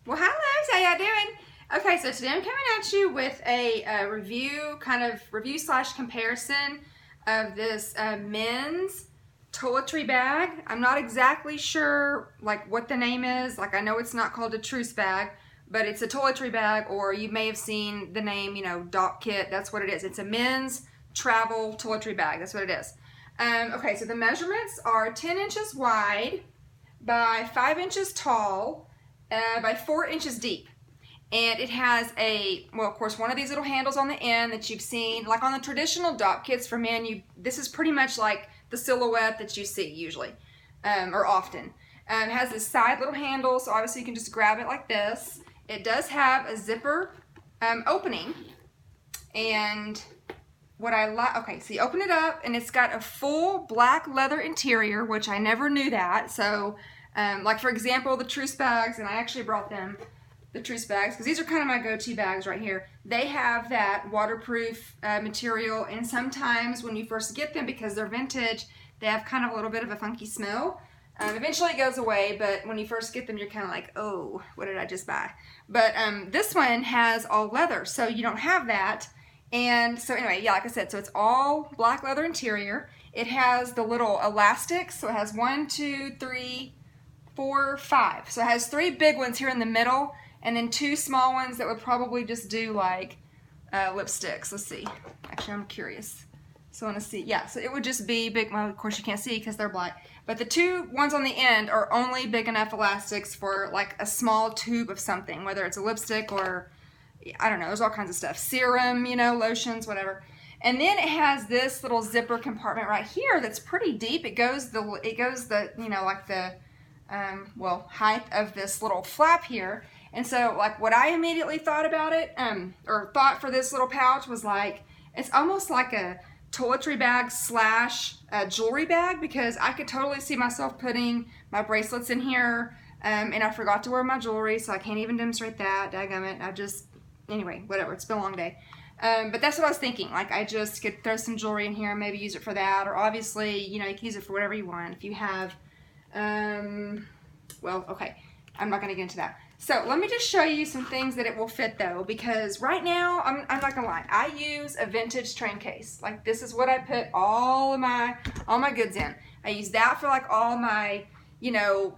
Well, hello, how y'all doing? Okay, so today I'm coming at you with a review slash comparison of this men's toiletry bag. I'm not exactly sure like what the name is. Like I know it's not called a truce bag, but it's a toiletry bag, or you may have seen the name, you know, Dopp kit. That's what it is. It's a men's travel toiletry bag. That's what it is. Okay, so the measurements are 10 inches wide by 5 inches tall by 4 inches deep. And it has well, of course, one of these little handles on the end that you've seen, like on the traditional Dopp kits for men. This is pretty much like the silhouette that you see usually, or often. It has this side little handle, so obviously you can just grab it like this. It does have a zipper opening, and what I like, okay, so you open it up, and it's got a full black leather interior, which I never knew that. So, like for example, the truce bags, and I actually brought them, the truce bags, because these are kind of my go-to bags right here. They have that waterproof material, and sometimes when you first get them, because they're vintage, they have kind of a little bit of a funky smell. Eventually it goes away, but when you first get them, you're kind of like, oh, what did I just buy? But this one has all leather, so you don't have that. And so anyway, yeah, like I said, so it's all black leather interior. It has the little elastics, so it has 1, 2, 3, 4, 5. So it has 3 big ones here in the middle, and then 2 small ones that would probably just do like lipsticks. Let's see. Actually, I'm curious. So I want to see. Yeah, so it would just be big. Well, of course you can't see because they're black. But the 2 ones on the end are only big enough elastics for like a small tube of something, whether it's a lipstick or, I don't know, there's all kinds of stuff. Serum, you know, lotions, whatever. And then it has this little zipper compartment right here that's pretty deep. It goes the you know, like the well, height of this little flap here. And so like what I immediately thought about it, or thought for this little pouch was like, it's almost like a toiletry bag slash jewelry bag, because I could totally see myself putting my bracelets in here, and I forgot to wear my jewelry, so I can't even demonstrate that. Daggum it. Anyway, whatever, it's been a long day. But that's what I was thinking. Like, I just could throw some jewelry in here and maybe use it for that. Or obviously, you know, you can use it for whatever you want. If you have, well, okay, I'm not going to get into that. So let me just show you some things that it will fit though, because right now, I'm not going to lie, I use a vintage train case. Like, this is what I put all my goods in. I use that for like all my, you know,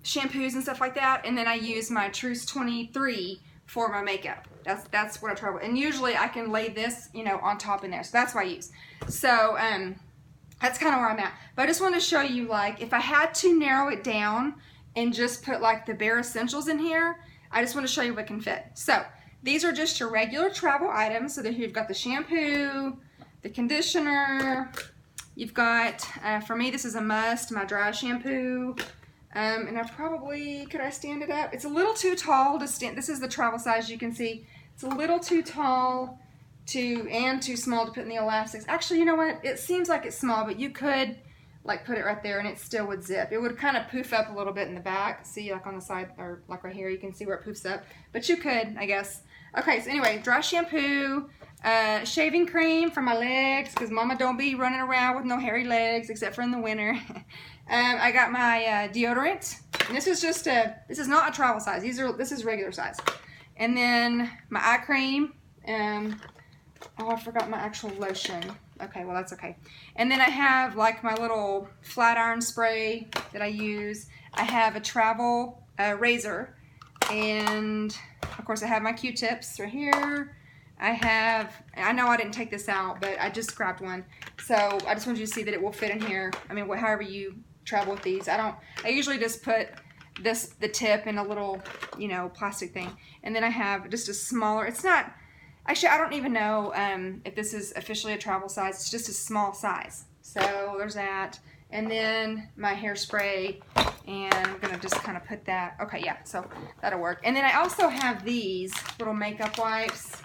shampoos and stuff like that. And then I use my Truce 23 for my makeup. That's what I try with. And usually I can lay this, you know, on top in there. So that's what I use. So that's kind of where I'm at. But I just want to show you, like, if I had to narrow it down and just put like the bare essentials in here, I just want to show you what can fit. So these are just your regular travel items. So that you've got the shampoo, the conditioner, you've got, for me this is a must, my dry shampoo. And I probably, could I stand it up? It's a little too tall to stand. This is the travel size, you can see. It's a little too tall and too small to put in the elastics. Actually, you know what? It seems like it's small, but you could like put it right there and it still would zip. It would kind of poof up a little bit in the back. See, like on the side, or like right here, you can see where it poofs up. But you could, I guess. Okay, so anyway, dry shampoo, shaving cream for my legs, because mama don't be running around with no hairy legs, except for in the winter. I got my deodorant, and this is just this is not a travel size. This is regular size. And then my eye cream. Oh, I forgot my actual lotion. Okay, well that's okay. And then I have like my little flat iron spray that I use. I have a travel razor, and of course I have my Q-tips right here. I know I didn't take this out, but I just grabbed one. So I just wanted you to see that it will fit in here. I mean, however you travel with these. I usually just put the tip in a little, you know, plastic thing. And then I have just a smaller, it's not, actually I don't even know if this is officially a travel size. It's just a small size. So there's that. And then my hairspray, and I'm gonna just kind of put that, okay, yeah, so that'll work. And then I also have these little makeup wipes.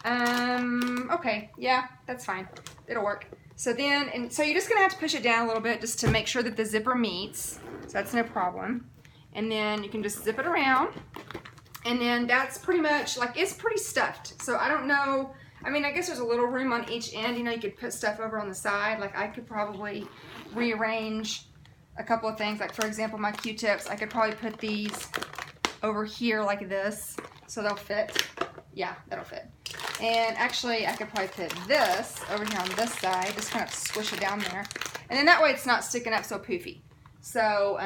Okay, yeah, that's fine. It'll work. So then, so you're just gonna have to push it down a little bit just to make sure that the zipper meets. So that's no problem. And then you can just zip it around. And then that's pretty much, like, it's pretty stuffed. So I don't know, I mean, I guess there's a little room on each end. You know, you could put stuff over on the side. Like, I could probably rearrange a couple of things. Like, for example, my Q-tips, I could probably put these over here like this, so they'll fit. Yeah, that'll fit. And actually, I could probably put this over here on this side, just kind of squish it down there. And then that way it's not sticking up so poofy. So,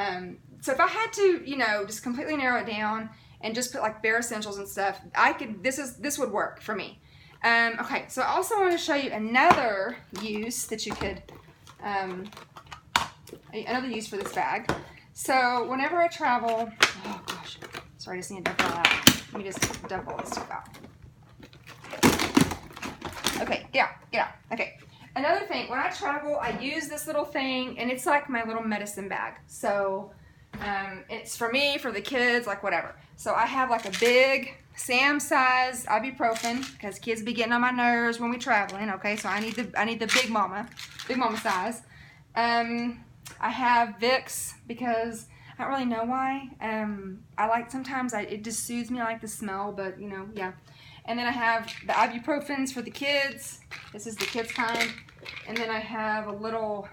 so if I had to, you know, just completely narrow it down and just put like bare essentials and stuff, I could, this would work for me. Okay, so I also want to show you another use that you could, another use for this bag. So whenever I travel, oh gosh, sorry, I just need to dump it all out. Let me just dump all this stuff out. Okay, get out. Okay, another thing, when I travel, I use this little thing, and it's like my little medicine bag. So it's for me, for the kids, like whatever. So I have like a big Sam size ibuprofen, because kids be getting on my nerves when we traveling. Okay, so I need the big mama size. I have Vicks, because I don't really know why. I like, sometimes it just soothes me. I like the smell, but you know, yeah. And then I have the ibuprofens for the kids. This is the kids kind. And then I have a little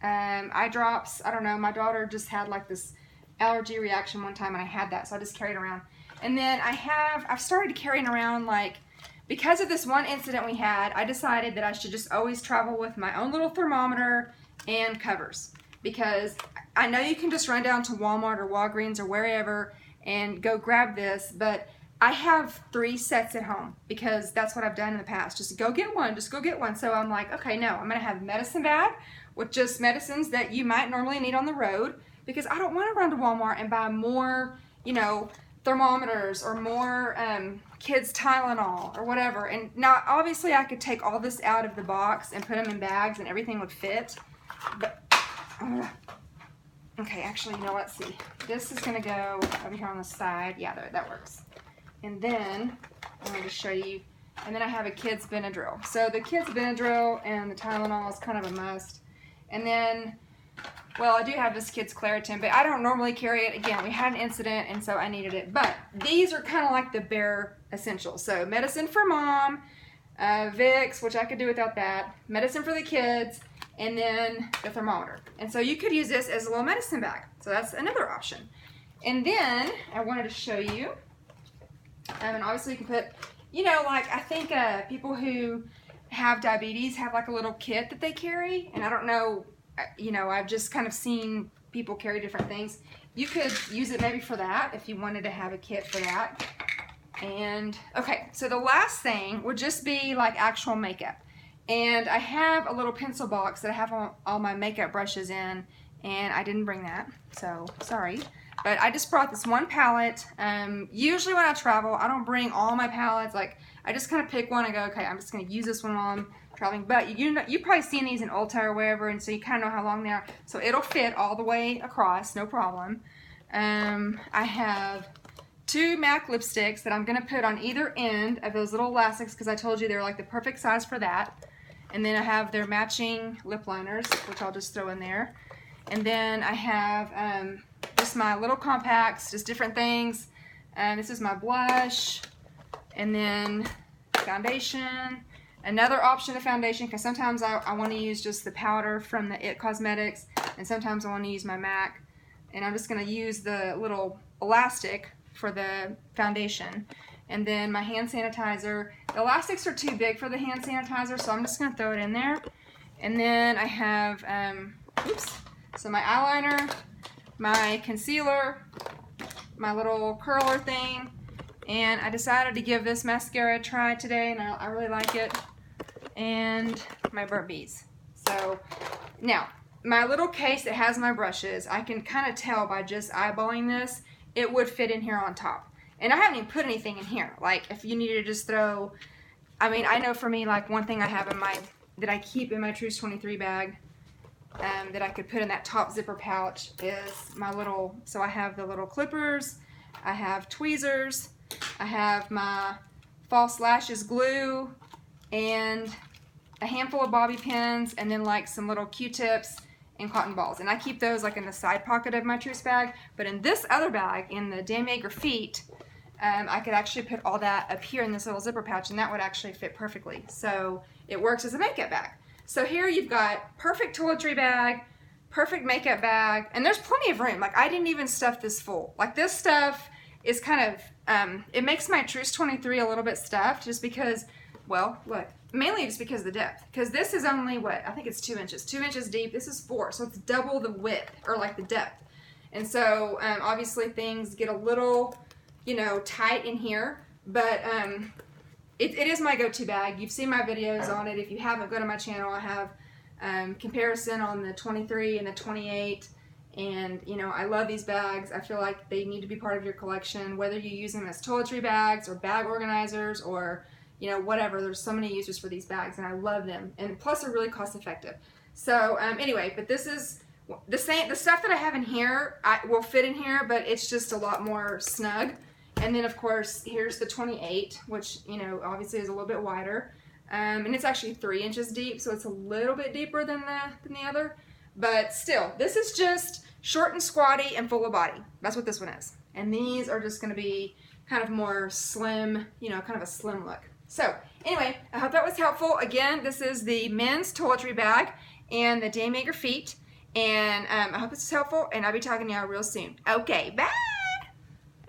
eye drops. I don't know, my daughter just had like this allergy reaction one time, and I had that, so I just carried it around. And then I've started carrying around, like, because of this one incident we had, I decided that I should just always travel with my own little thermometer and covers. Because I know you can just run down to Walmart or Walgreens or wherever and go grab this, but I have 3 sets at home, because that's what I've done in the past. Just go get one, So I'm like, okay, no, I'm going to have a medicine bag with just medicines that you might normally need on the road, because I don't want to run to Walmart and buy more, you know, thermometers or more kids Tylenol or whatever. And now, obviously, I could take all this out of the box and put them in bags and everything would fit. But, okay, actually, you know what? Let's see. This is going to go over here on the side. Yeah, that works. And then, I'm going to show you, and then I have a kid's Benadryl. So the kid's Benadryl and the Tylenol is kind of a must. And then, well, I do have this kid's Claritin, but I don't normally carry it. Again, we had an incident, and so I needed it. But these are kind of like the bare essentials. So medicine for mom, Vicks, which I could do without that, medicine for the kids, and then the thermometer. And so you could use this as a little medicine bag. So that's another option. And then I wanted to show you, and obviously you can put, you know, like I think people who have diabetes have like a little kit that they carry. And I don't know, you know, I've just kind of seen people carry different things. You could use it maybe for that if you wanted to have a kit for that. And okay, so the last thing would just be like actual makeup. And I have a little pencil box that I have all my makeup brushes in, and I didn't bring that, so sorry. But I just brought this one palette. Usually when I travel, I don't bring all my palettes. Like, I just kind of pick one and go, okay, I'm just going to use this one while I'm traveling. But you've probably seen these in Ulta or wherever, and so you kind of know how long they are. So it'll fit all the way across, no problem. I have 2 MAC lipsticks that I'm going to put on either end of those little elastics, because I told you they're like the perfect size for that. And then I have their matching lip liners, which I'll just throw in there. And then I have just my little compacts, just different things. This is my blush, and then foundation. Another option of foundation, because sometimes I want to use just the powder from the IT Cosmetics, and sometimes I want to use my MAC. And I'm just going to use the little elastic for the foundation. And then my hand sanitizer. The elastics are too big for the hand sanitizer, so I'm just going to throw it in there. And then I have, so my eyeliner, my concealer, my little curler thing, and I decided to give this mascara a try today, and I really like it, and my burnt bees. So, now, my little case that has my brushes, I can kind of tell by just eyeballing this, it would fit in here on top. And I haven't even put anything in here. Like, if you needed to just throw, I mean, I know for me, like, one thing I have in my, that I keep in my Truce 23 bag, that I could put in that top zipper pouch is my little, so I have the little clippers, I have tweezers, I have my false lashes glue, and a handful of bobby pins, and then like some little Q-tips and cotton balls. And I keep those like in the side pocket of my Truce bag. But in this other bag, in the Damier Graphite, I could actually put all that up here in this little zipper pouch, and that would actually fit perfectly. So it works as a makeup bag. So here you've got perfect toiletry bag, perfect makeup bag, and there's plenty of room. Like, I didn't even stuff this full. Like, this stuff is kind of, it makes my Truce 23 a little bit stuffed just because, well, look, mainly just because of the depth. Because this is only, what, I think it's 2 inches. 2 inches deep. This is 4, so it's double the width, or like the depth. And so, obviously things get a little, you know, tight in here. But it is my go-to bag. You've seen my videos on it. If you haven't, go to my channel. I have comparison on the 23 and the 28. And, you know, I love these bags. I feel like they need to be part of your collection, whether you use them as toiletry bags or bag organizers or, you know, whatever. There's so many uses for these bags, and I love them. And plus, they're really cost effective. So, anyway, but this is the same. The stuff that I have in here will fit in here, but it's just a lot more snug. And then, of course, here's the 28, which, you know, obviously is a little bit wider. And it's actually 3 inches deep, so it's a little bit deeper than the other. But still, this is just short and squatty and full of body. That's what this one is. And these are just going to be kind of more slim, you know, kind of a slim look. So, anyway, I hope that was helpful. Again, this is the men's toiletry bag and the Damier Graphite. And I hope this is helpful, and I'll be talking to y'all real soon. Okay, bye!